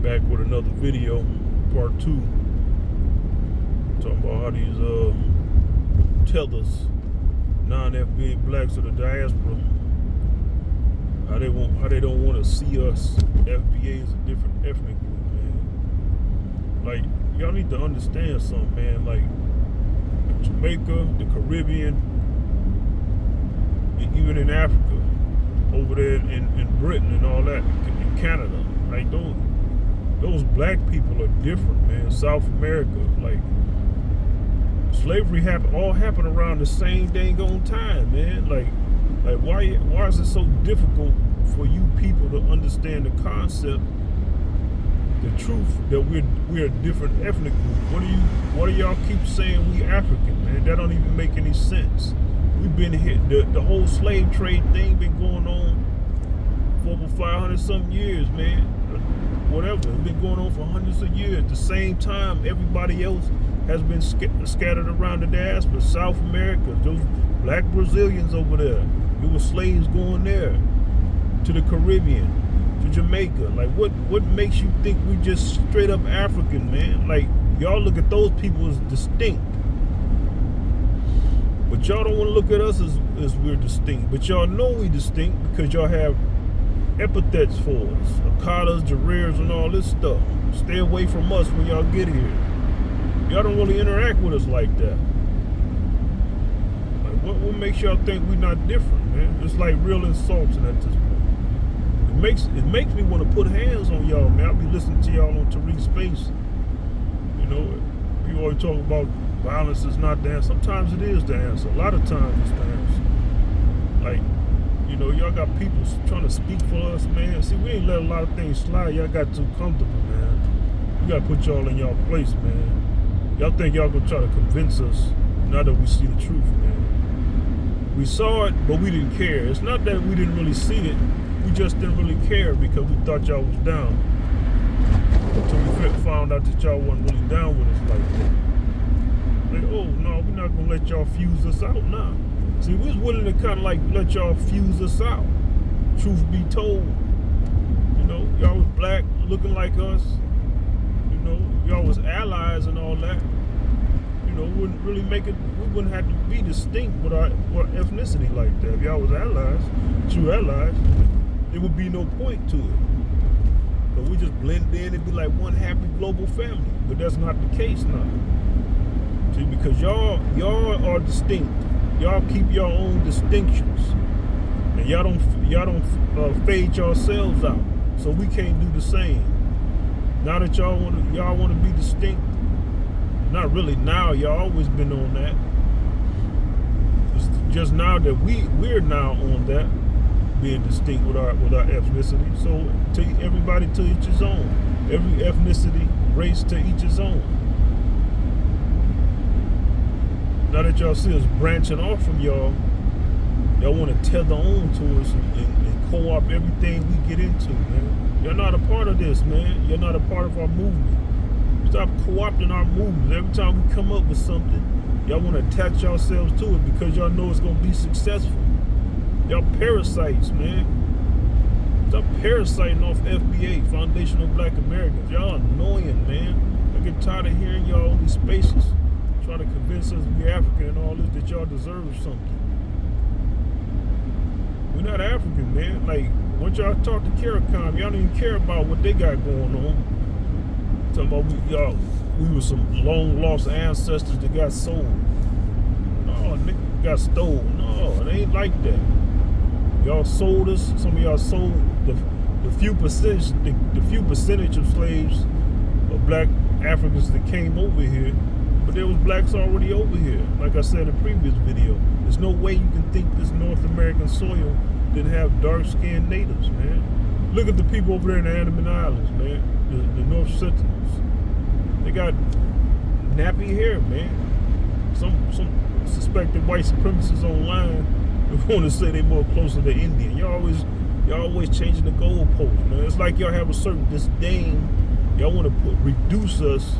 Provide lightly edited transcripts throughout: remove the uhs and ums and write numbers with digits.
Back with another video, part 2, talking about how these tethers, non-FBA blacks of the diaspora, how they don't want to see us FBA as a different ethnic group, man. Like, y'all need to understand something, man. Like Jamaica, the Caribbean, and even in Africa, over there in Britain and all that, in Canada, like those black people are different, man. South America, like slavery all happened around the same dang on time, man. Like why is it so difficult for you people to understand the concept, the truth that we're a different ethnic group? What do y'all keep saying we African, man? That don't even make any sense. We've been here, the whole slave trade thing been going on for over 500 something years, man. Whatever, it's been going on for hundreds of years. At the same time, everybody else has been scattered around the diaspora. South America, those black Brazilians over there, there were slaves going there, to the Caribbean, to Jamaica. Like, what makes you think we just straight up African, man? Like, y'all look at those people as distinct, but y'all don't want to look at us as we're distinct. But y'all know we distinct because y'all have epithets for us, Akadas, Jareers, and all this stuff. Stay away from us when y'all get here. Y'all don't really interact with us like that. Like, what makes y'all think we're not different, man? It's like real insulting at this point. It makes me want to put hands on y'all, man. I'll be listening to y'all on Tariq's Space. You know, people always talk about violence is not the answer. Sometimes it is the answer. A lot of times it's the answer. Like, you know, y'all got people trying to speak for us, man. See, we ain't let a lot of things slide. Y'all got too comfortable, man. We got to put y'all in y'all place, man. Y'all think y'all gonna try to convince us now that we see the truth, man. We saw it, but we didn't care. It's not that we didn't really see it. We just didn't really care because we thought y'all was down. Until we found out that y'all wasn't really down with us like that. Like, oh, no, we're not gonna let y'all fuse us out now. See, we was willing to kind of like let y'all fuse us out. Truth be told, you know, y'all was black, looking like us. You know, y'all was allies and all that. You know, we wouldn't have to be distinct with our ethnicity like that. If y'all was allies, true allies, there would be no point to it. But we just blend in and be like one happy global family. But that's not the case now. See, because y'all are distinct. Y'all keep your own distinctions, and y'all don't fade yourselves out. So we can't do the same. Now that y'all want to be distinct, not really now. Y'all always been on that. It's just now that we're now on that, being distinct with our ethnicity. So everybody to each his own. Every ethnicity, race to each his own. Now that y'all see us branching off from y'all want to tether on to us and co-opt everything we get into, man. You're not a part of this, man. You're not a part of our movement. Stop co-opting our movement. Every time we come up with something, y'all want to attach yourselves to it because y'all know it's going to be successful. Y'all parasites, man. Stop parasiting off FBA, Foundational Black Americans. Y'all annoying, man. I get tired of hearing y'all on these spaces trying to convince us we African and all this, that y'all deserve something. We're not African, man. Like, once y'all talk to CARICOM, y'all don't even care about what they got going on. Talking about we were some long lost ancestors that got sold. No, nigga, got stole. No, it ain't like that. Y'all sold us. Some of y'all sold the few percentage of slaves of black Africans that came over here. But there was blacks already over here. Like I said in the previous video, there's no way you can think this North American soil didn't have dark-skinned natives, man. Look at the people over there in the Andaman Islands, man. The North Sentinels. They got nappy hair, man. Some suspected white supremacists online want to say they more closer to Indian. Y'all always changing the goalposts, man. It's like y'all have a certain disdain. Y'all want to reduce us.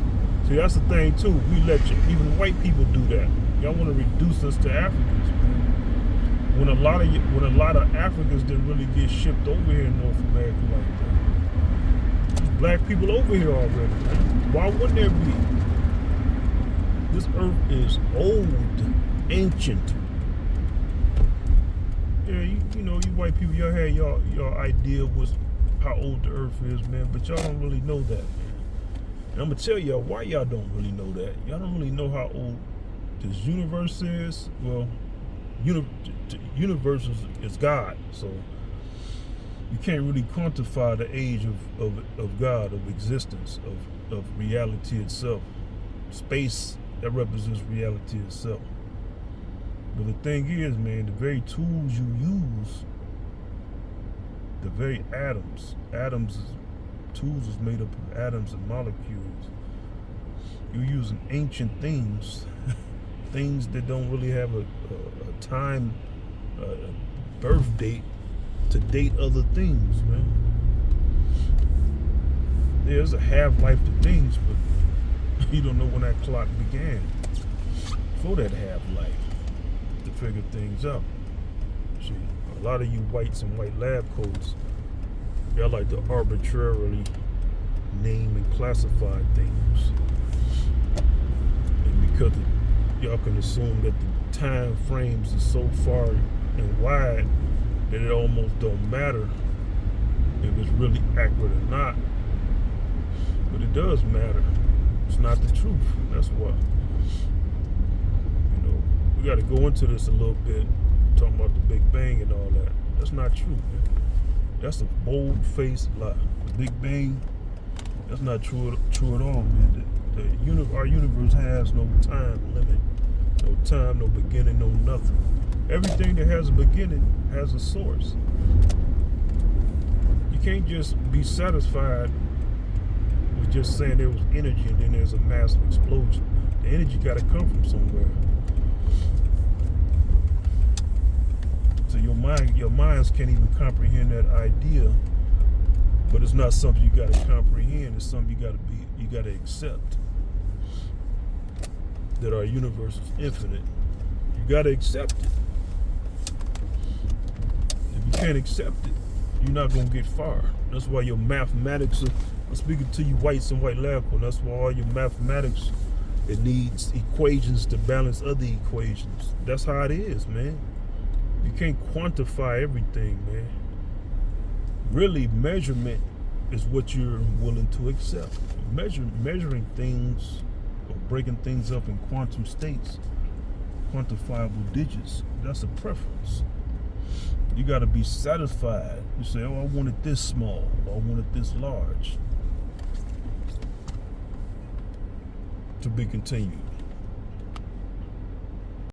See, that's the thing too. We let even white people do that. Y'all want to reduce us to Africans, man. When a lot of Africans didn't really get shipped over here in North America like that. These black people over here already, man. Why wouldn't there be? This earth is old, ancient. Yeah, you know, you white people, y'all had your idea was how old the earth is, man, but y'all don't really know that, man. And I'm gonna tell y'all why y'all don't really know that. Y'all don't really know how old this universe is. Well, universe is God, so you can't really quantify the age of God, of existence, of reality itself. Space, that represents reality itself. But the thing is, man, the very tools you use, the very tools is made up of atoms and molecules. You're using ancient things, things that don't really have a time, birth date to date other things, man. There's a half-life to things, but you don't know when that clock began for that half-life to figure things out. See, a lot of you whites and white lab coats, y'all like to arbitrarily name and classify things. And because y'all can assume that the time frames are so far and wide that it almost don't matter if it's really accurate or not. But it does matter. It's not the truth. That's why. You know, we got to go into this a little bit, talking about the Big Bang and all that. That's not true, man. That's a bold-faced lie. The Big Bang, that's not true at all, man. Our universe has no time limit, no time, no beginning, no nothing. Everything that has a beginning has a source. You can't just be satisfied with just saying there was energy and then there's a massive explosion. The energy got to come from somewhere. So your minds can't even comprehend that idea, but it's not something you got to comprehend. It's something you got to accept. That our universe is infinite. You got to accept it. If you can't accept it, you're not going to get far. That's why your mathematics I'm speaking to you whites and white lab coats. That's why all your mathematics, it needs equations to balance other equations. That's how it is, man. You can't quantify everything, man. Really, measurement is what you're willing to accept. Measuring things or breaking things up in quantum states, quantifiable digits, that's a preference. You got to be satisfied. You say, oh, I want it this small, or I want it this large. To be continued.